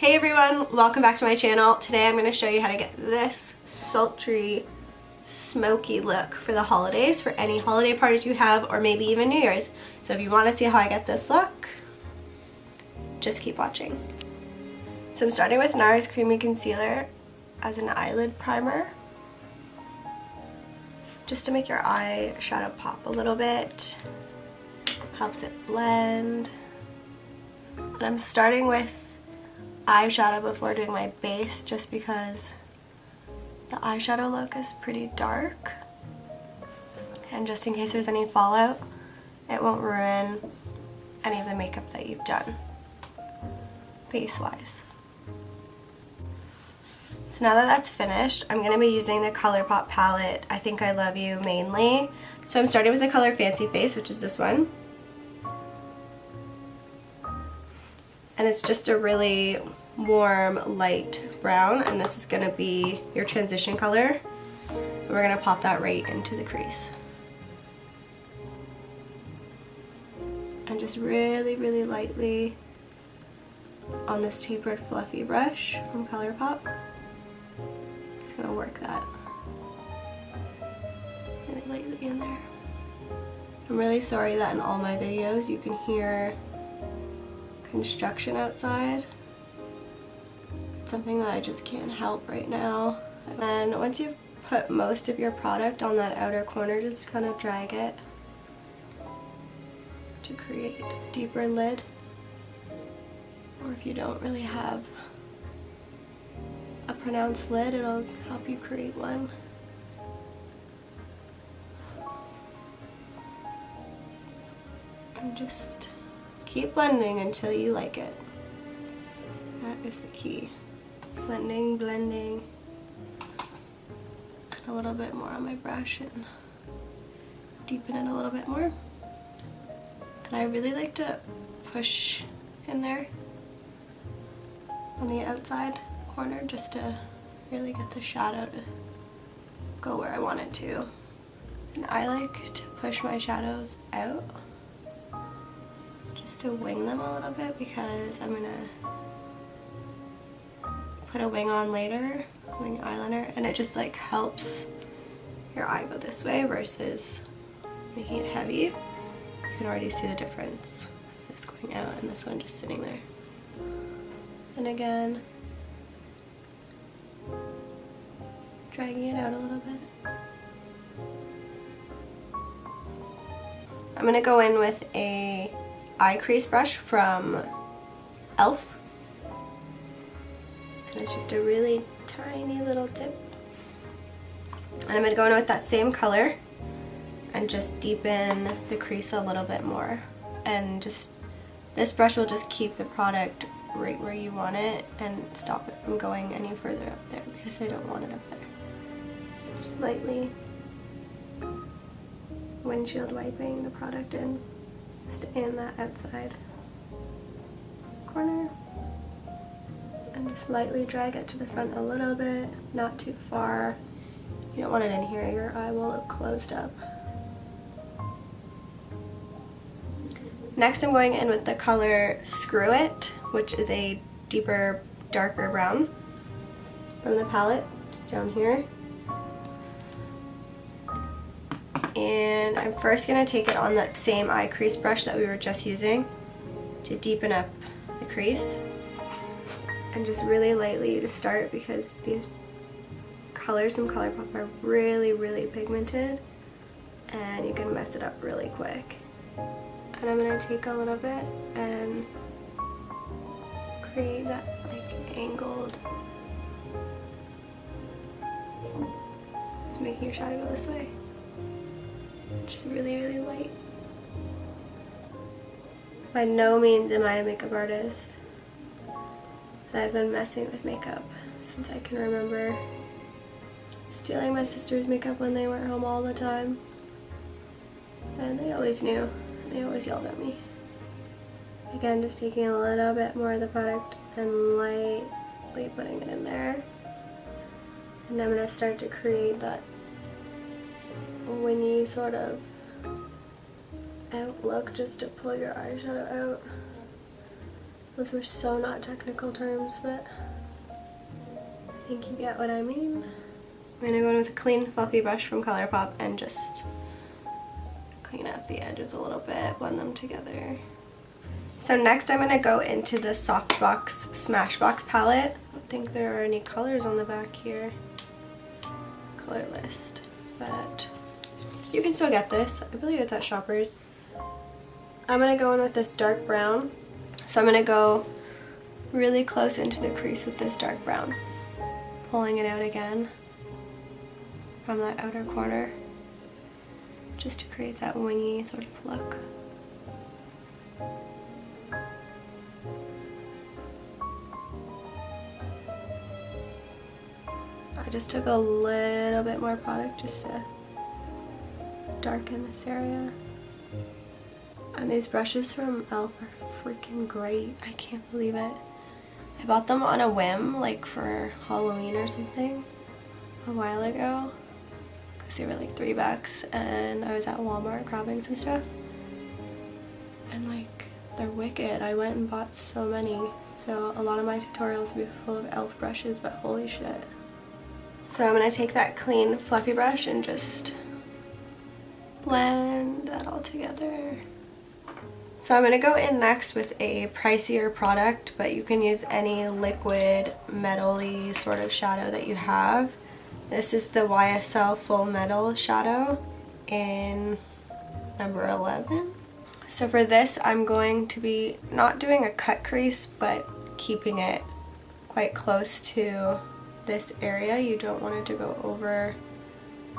Hey everyone, welcome back to my channel. Today I'm going to show you how to get this sultry, smoky look for the holidays, for any holiday parties you have, or maybe even New Year's. So if you want to see how I get this look, just keep watching. So I'm starting with NARS Creamy Concealer as an eyelid primer, just to make your eyeshadow pop a little bit. Helps it blend. And I'm starting with eyeshadow before doing my base, just because the eyeshadow look is pretty dark, and just in case there's any fallout, it won't ruin any of the makeup that you've done base wise. So now that that's finished, I'm going to be using the ColourPop palette I Think I Love You mainly. So I'm starting with the color Fancy Face, which is this one. And it's just a really warm light brown, and this is going to be your transition color. And we're going to pop that right into the crease. And just really, really lightly on this tapered fluffy brush from ColourPop. Just going to work that really lightly in there. I'm really sorry that in all my videos you can hear construction outside. It's something that I just can't help right now. And then once you've put most of your product on that outer corner, just kind of drag it to create a deeper lid. Or if you don't really have a pronounced lid, it'll help you create one. And just keep blending until you like it. That is the key. Blending, blending. And a little bit more on my brush and deepen it a little bit more. And I really like to push in there on the outside corner just to really get the shadow to go where I want it to. And I like to push my shadows out just to wing them a little bit, because I'm gonna put a wing on later, wing eyeliner, and it just like helps your eye go this way versus making it heavy. You can already see the difference. This going out and this one just sitting there. And again, dragging it out a little bit. I'm gonna go in with a eye crease brush from e.l.f. And it's just a really tiny little tip. And I'm going to go in with that same color and just deepen the crease a little bit more. And just, this brush will just keep the product right where you want it and stop it from going any further up there, because I don't want it up there. Just lightly windshield wiping the product in. Just in that outside corner, and just lightly drag it to the front a little bit, not too far. You don't want it in here, your eye will look closed up. Next I'm going in with the color Screw It, which is a deeper, darker brown from the palette, just down here. And I'm first going to take it on that same eye crease brush that we were just using to deepen up the crease. And just really lightly to start, because these colors from ColourPop are really, really pigmented and you can mess it up really quick. And I'm going to take a little bit and create that like angled, just making your shadow go this way. Just really, really light. By no means am I a makeup artist. I've been messing with makeup since I can remember, stealing my sister's makeup when they weren't home all the time. And they always knew. They always yelled at me. Again, just taking a little bit more of the product and lightly putting it in there. And I'm going to start to create that wingy sort of out look, just to pull your eyeshadow out. Those were so not technical terms, but I think you get what I mean. I'm gonna go in with a clean fluffy brush from ColourPop and just clean up the edges a little bit, blend them together. So next I'm gonna go into the Softbox Smashbox palette. I don't think there are any colors on the back here. Color list, but you can still get this. I believe it's at Shoppers. I'm gonna go in with this dark brown. So I'm gonna go really close into the crease with this dark brown, pulling it out again from that outer corner, just to create that wingy sort of look. I just took a little bit more product just to darken this area. And these brushes from e.l.f. are freaking great. I can't believe it. I bought them on a whim, like for Halloween or something, a while ago. Because they were like $3 and I was at Walmart grabbing some stuff. And like, they're wicked. I went and bought so many. So a lot of my tutorials will be full of e.l.f. brushes, but holy shit. So I'm going to take that clean fluffy brush and just blend that all together. So I'm going to go in next with a pricier product, but you can use any liquid metal-y sort of shadow that you have. This is the YSL Full Metal Shadow in number 11. So for this I'm going to be not doing a cut crease, but keeping it quite close to this area. You don't want it to go over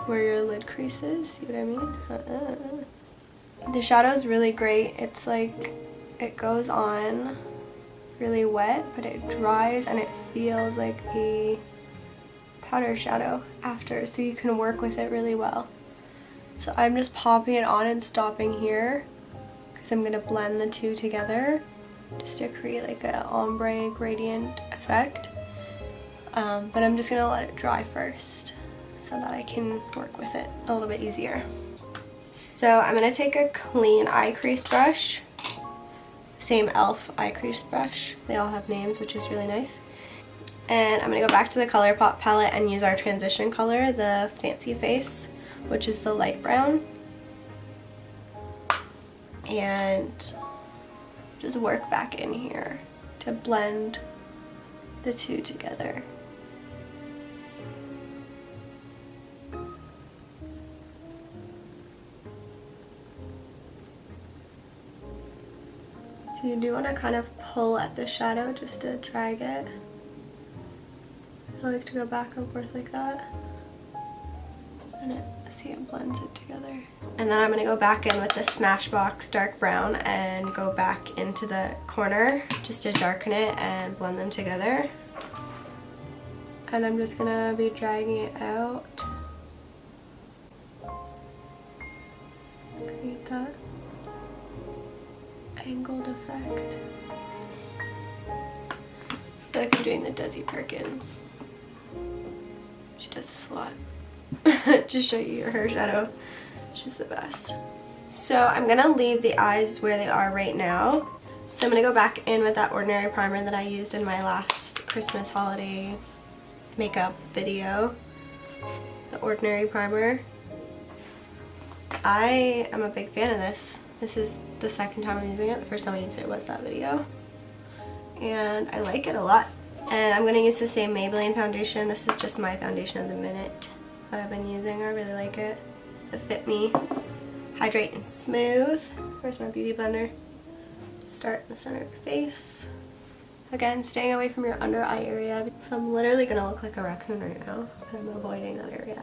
where your lid crease is, see what I mean? The shadow is really great. It's like, it goes on really wet, but it dries and it feels like a powder shadow after, so you can work with it really well. So I'm just popping it on and stopping here because I'm going to blend the two together just to create like an ombre gradient effect. But I'm just going to let it dry first so that I can work with it a little bit easier. So I'm going to take a clean eye crease brush, same e.l.f. eye crease brush. They all have names, which is really nice. And I'm going to go back to the ColourPop palette and use our transition color, the Fancy Face, which is the light brown. And just work back in here to blend the two together. So you do want to kind of pull at the shadow just to drag it. I like to go back and forth like that. And see, it blends it together. And then I'm going to go back in with the Smashbox dark brown and go back into the corner just to darken it and blend them together. And I'm just going to be dragging it out. Create that angled effect. I feel like I'm doing the Desi Perkins. She does this a lot. To show you her shadow. She's the best. So I'm going to leave the eyes where they are right now. So I'm going to go back in with that Ordinary primer that I used in my last Christmas holiday makeup video. The Ordinary primer. I am a big fan of this. This is the second time I'm using it. The first time I used it was that video. And I like it a lot. And I'm going to use the same Maybelline foundation. This is just my foundation of the minute that I've been using. I really like it. The Fit Me Hydrate and Smooth. Where's my beauty blender? Start in the center of your face. Again, staying away from your under eye area. So I'm literally going to look like a raccoon right now. I'm avoiding that area.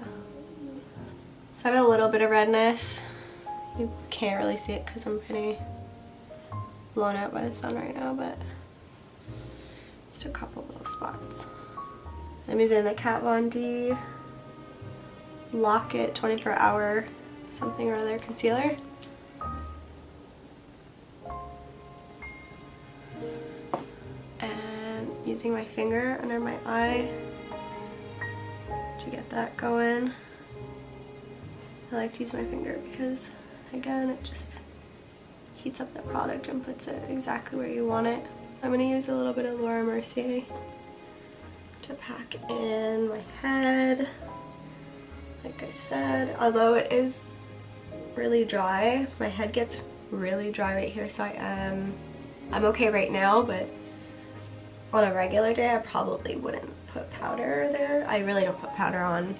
So I have a little bit of redness. You can't really see it because I'm pretty blown out by the sun right now, but just a couple little spots. I'm using the Kat Von D Lock It 24 Hour something or other concealer. And using my finger under my eye to get that going. I like to use my finger because, again, it just heats up the product and puts it exactly where you want it. I'm going to use a little bit of Laura Mercier to pack in my head. Like I said, although it is really dry, my head gets really dry right here, so I'm okay right now, but on a regular day I probably wouldn't put powder there. I really don't put powder on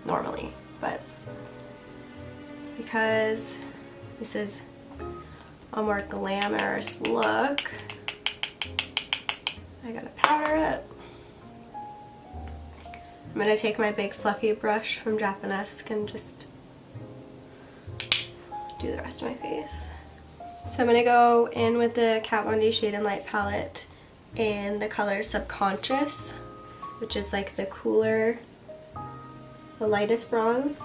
normally, but because this is a more glamorous look, I gotta powder it. I'm gonna take my big fluffy brush from Japanesque and just do the rest of my face. So I'm gonna go in with the Kat Von D Shade and Light palette in the color Subconscious, which is like the cooler, the lightest bronze.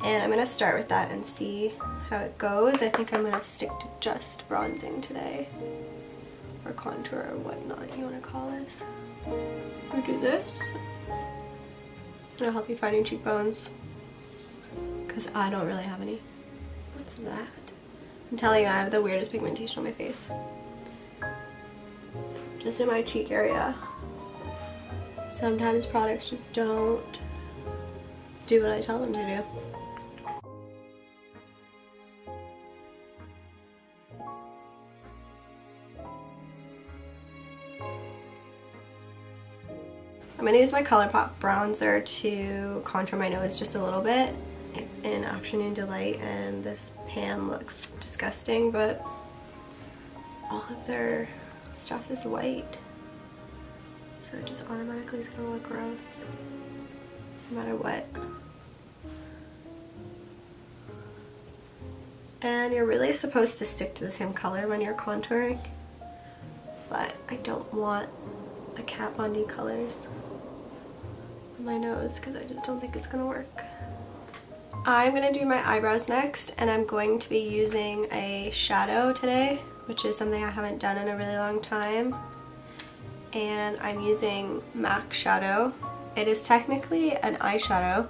And I'm gonna start with that and see how it goes. I think I'm gonna stick to just bronzing today, or contour, or whatnot you wanna call this. Or do this. It'll help you find your cheekbones, because I don't really have any. What's that? I'm telling you, I have the weirdest pigmentation on my face. Just in my cheek area. Sometimes products just don't do what I tell them to do. I'm going to use my ColourPop bronzer to contour my nose just a little bit. It's in Afternoon Delight and this pan looks disgusting, but all of their stuff is white. So it just automatically is going to look gross, no matter what. And you're really supposed to stick to the same color when you're contouring, but I don't want the Kat Von D colors on my nose because I just don't think it's going to work. I'm going to do my eyebrows next, and I'm going to be using a shadow today, which is something I haven't done in a really long time. And I'm using MAC shadow. It is technically an eyeshadow,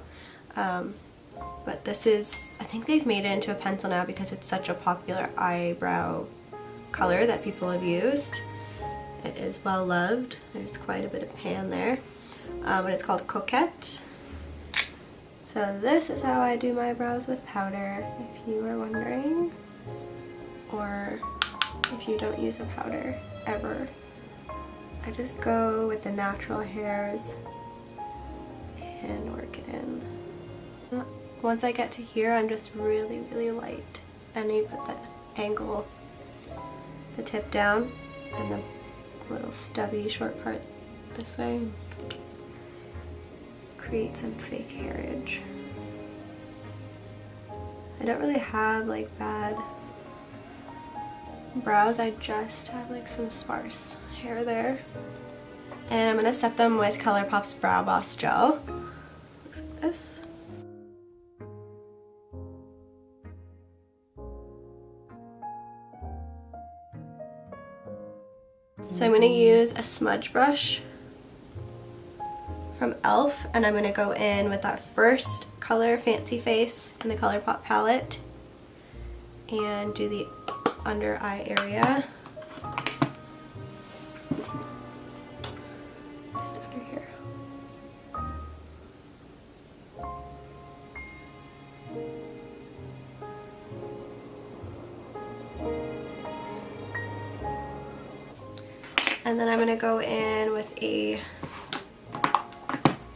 but this is, I think they've made it into a pencil now because it's such a popular eyebrow color that people have used. It is well loved. There's quite a bit of pan there, but it's called Coquette. So this is how I do my brows with powder, if you were wondering, or if you don't use a powder ever. I just go with the natural hairs and work it in. Once I get to here, I'm just really, really light. And you put the angle, the tip down, and the little stubby short part this way. Create some fake hairage. I don't really have like bad brows, I just have like some sparse hair there. And I'm going to set them with ColourPop's Brow Boss Gel. Looks like this. So I'm going to use a smudge brush from e.l.f. and I'm going to go in with that first color, Fancy Face, in the ColourPop palette and do the under eye area. Just under here. And then I'm going to go in with a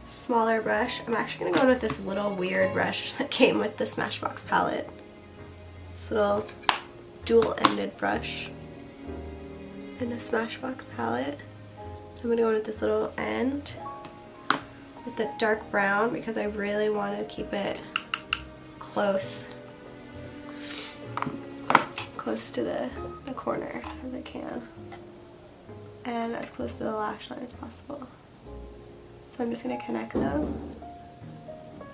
smaller brush. I'm actually going to go in with this little weird brush that came with the Smashbox palette. This little dual-ended brush in a Smashbox palette. I'm going to go in with this little end with the dark brown because I really want to keep it close to the corner as I can, and as close to the lash line as possible. So I'm just going to connect them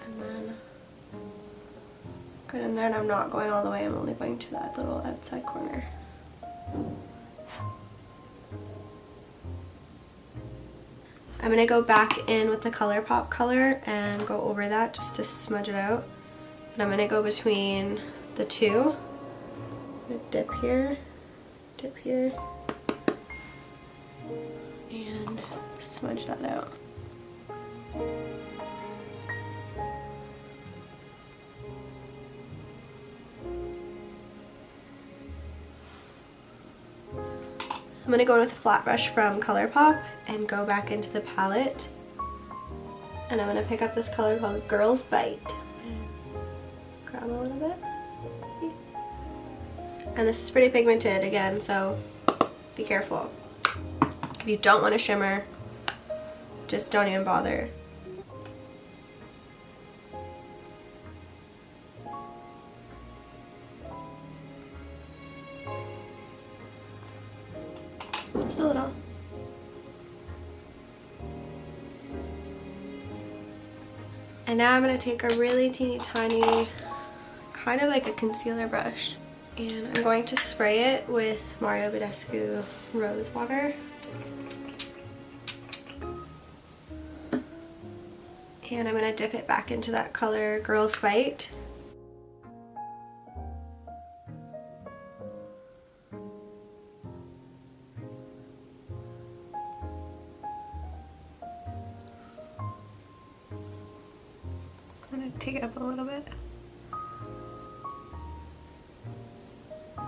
and then go in there, and I'm not going all the way, I'm only going to that little outside corner. I'm going to go back in with the ColourPop color and go over that just to smudge it out. And I'm going to go between the two. I'm going to dip here dip here and smudge that out. I'm going to go in with a flat brush from ColourPop and go back into the palette. And I'm going to pick up this color called Girl's Bite. And grab a little bit. See? And this is pretty pigmented again, so be careful. If you don't want to shimmer, just don't even bother. Just a little. And now I'm going to take a really teeny tiny, kind of like a concealer brush, and I'm going to spray it with Mario Badescu Rose Water. And I'm going to dip it back into that color Girl's Bite. I'm going to take it up a little bit. I'm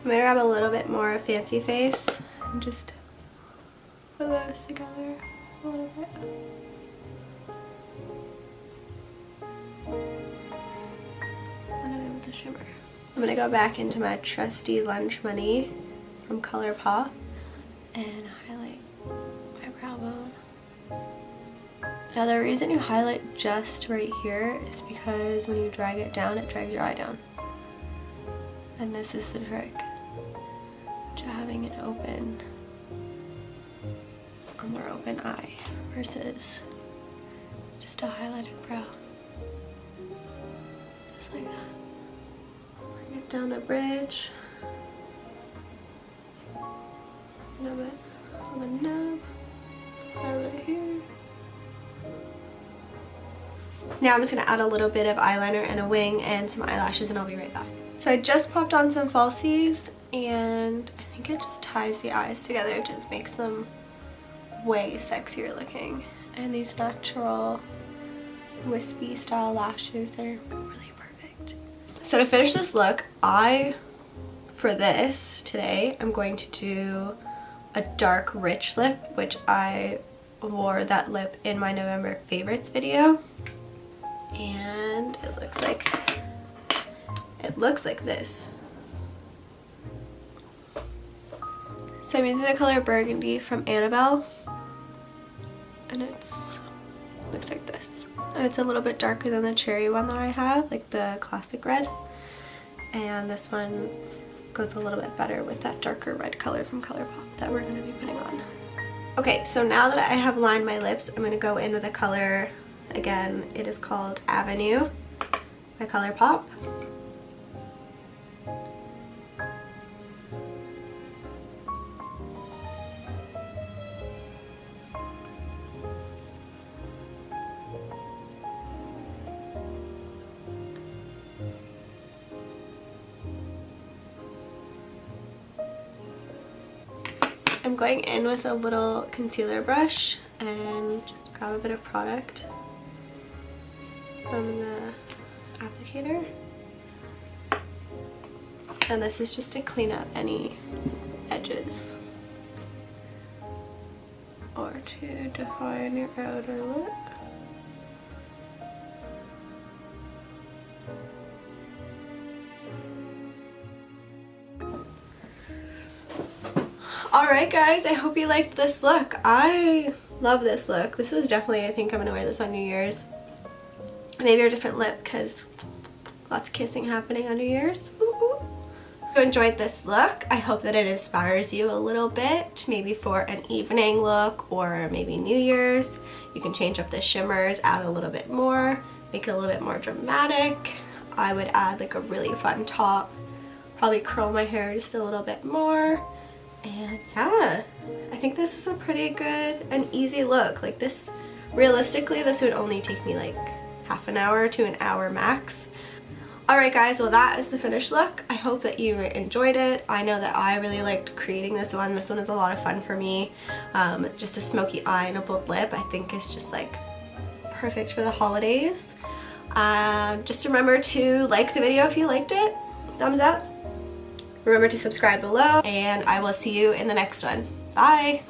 going to grab a little bit more Fancy Face and just put those together a little bit. And then with the shimmer. I'm going to go back into my trusty Lunch Money from ColourPop and highlight my brow bone. Now the reason you highlight just right here is because when you drag it down, it drags your eye down. And this is the trick to having an open, a more open eye versus just a highlighted brow. Just like that. Bring it down the bridge. A little bit on the nub. Right here. Now I'm just going to add a little bit of eyeliner and a wing and some eyelashes, and I'll be right back. So I just popped on some falsies, and I think it just ties the eyes together. It just makes them way sexier looking. And these natural wispy style lashes are really perfect. So to finish this look, for this today, I'm going to do a dark rich lip, which I wore that lip in my November favorites video. And it looks like this. So I'm using the color Burgundy from Annabelle, and it looks like this. And it's a little bit darker than the cherry one that I have, like the classic red. And this one goes a little bit better with that darker red color from ColourPop that we're going to be putting on. Okay, so now that I have lined my lips, I'm going to go in with a color. Again, it is called Avenue by ColourPop. I'm going in with a little concealer brush and just grab a bit of product from the applicator. And this is just to clean up any edges or to define your outer lip. Alright guys, I hope you liked this look. I love this look. This is definitely, I think I'm going to wear this on New Year's. Maybe a different lip because lots of kissing happening on New Year's. Ooh. If you enjoyed this look, I hope that it inspires you a little bit, maybe for an evening look or maybe New Year's. You can change up the shimmers, add a little bit more, make it a little bit more dramatic. I would add like a really fun top, probably curl my hair just a little bit more. And yeah, I think this is a pretty good and easy look. Like this, realistically, this would only take me like half an hour to an hour max. Alright guys, well that is the finished look. I hope that you enjoyed it. I know that I really liked creating this one. This one is a lot of fun for me. Just a smoky eye and a bold lip I think is just like perfect for the holidays. Just remember to like the video if you liked it. Thumbs up. Remember to subscribe below, and I will see you in the next one. Bye!